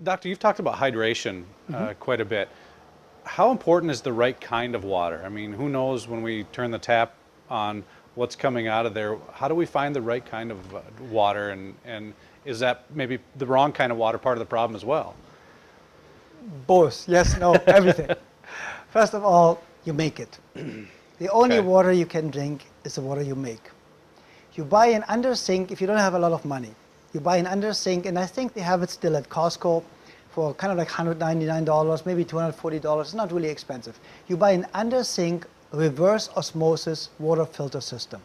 Doctor, you've talked about hydration quite a bit. How important is the right kind of water? I mean, who knows when we turn the tap on what's coming out of there? How do we find the right kind of water, and is that maybe the wrong kind of water part of the problem as well? Both, yes, no, everything. First of all, you make it. The only water you can drink is the water you make. You buy an under sink if you don't have a lot of money. You buy an under sink, and I think they have it still at Costco for kind of like $199, maybe $240. It's not really expensive. You buy an under sink reverse osmosis water filter system.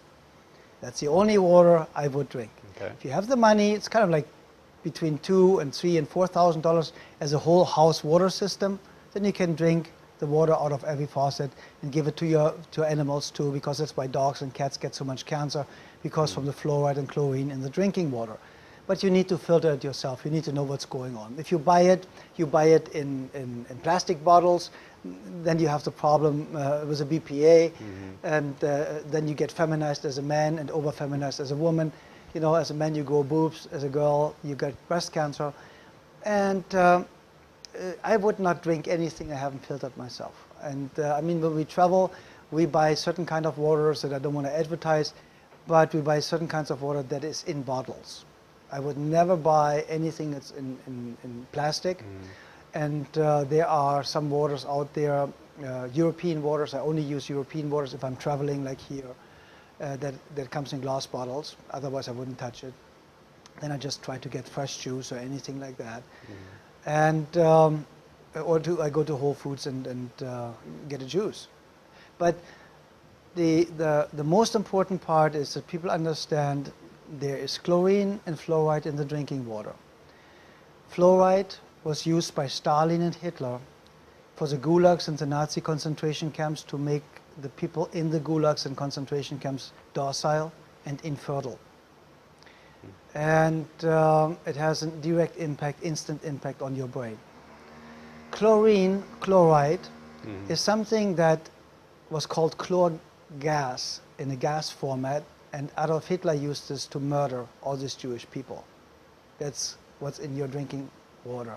That's the only water I would drink. Okay. If you have the money, it's kind of like between $2,000 and $3,000 and $4,000 as a whole house water system. Then you can drink the water out of every faucet and give it to your animals too, because that's why dogs and cats get so much cancer, because from the fluoride and chlorine in the drinking water. But you need to filter it yourself. You need to know what's going on. If you buy it in plastic bottles, then you have the problem with the BPA, and then you get feminized as a man and over-feminized as a woman. You know, as a man you grow boobs, as a girl you get breast cancer. And I would not drink anything I haven't filtered myself. And I mean, when we travel, we buy certain kind of waters that I don't want to advertise, but we buy certain kinds of water that is in bottles. I would never buy anything that's in plastic. And there are some waters out there, European waters. I only use European waters if I'm traveling, like here, that comes in glass bottles. Otherwise, I wouldn't touch it. Then I just try to get fresh juice or anything like that. And I go to Whole Foods and get a juice. But the most important part is that people understand there is chlorine and fluoride in the drinking water. Fluoride was used by Stalin and Hitler for the gulags and the Nazi concentration camps to make the people in the gulags and concentration camps docile and infertile. And it has a direct impact, instant impact on your brain. Chloride, is something that was called chlor gas in a gas format, and Adolf Hitler used this to murder all these Jewish people. That's what's in your drinking water.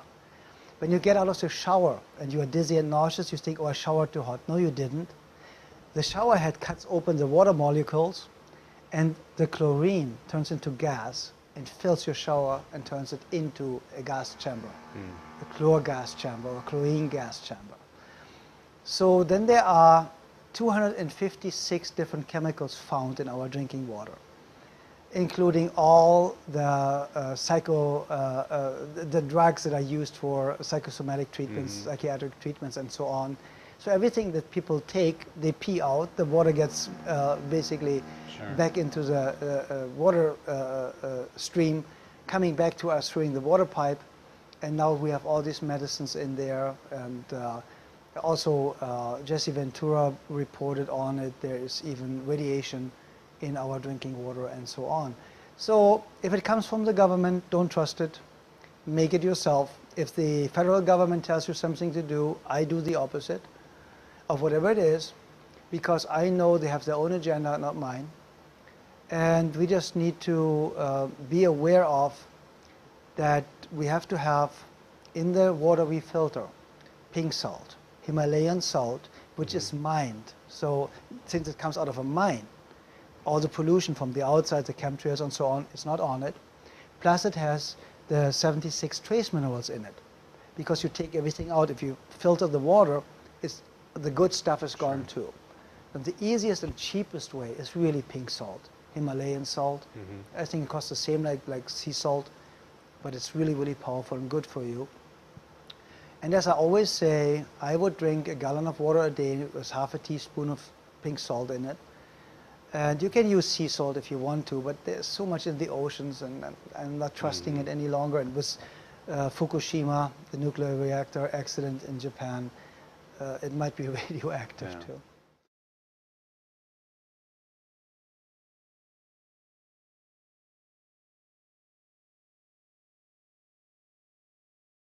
When you get out of the shower and you are dizzy and nauseous, you think, oh, I showered too hot. No, you didn't. The shower head cuts open the water molecules, and the chlorine turns into gas and fills your shower and turns it into a gas chamber, a chlor gas chamber or chlorine gas chamber. So then there are 256 different chemicals found in our drinking water, including all the the drugs that are used for psychosomatic treatments, psychiatric treatments, and so on. So everything that people take, they pee out. The water gets basically back into the water stream, coming back to us through the water pipe. And now we have all these medicines in there. And also Jesse Ventura reported on it. There is even radiation in our drinking water and so on. So if it comes from the government, don't trust it. Make it yourself. If the federal government tells you something to do, I do the opposite of whatever it is, because I know they have their own agenda, not mine. And we just need to be aware of that we have to have in the water we filter pink salt, Himalayan salt, which is mined. So since it comes out of a mine, all the pollution from the outside, the chemtrails and so on, is not on it. Plus it has the 76 trace minerals in it. Because you take everything out, if you filter the water, the good stuff is gone too. But the easiest and cheapest way is really pink salt, Himalayan salt. I think it costs the same like sea salt, but it's really, really powerful and good for you. And as I always say, I would drink a gallon of water a day with half a teaspoon of pink salt in it. And you can use sea salt if you want to, but there's so much in the oceans, and I'm not trusting it any longer. And with Fukushima, the nuclear reactor accident in Japan, it might be radioactive too.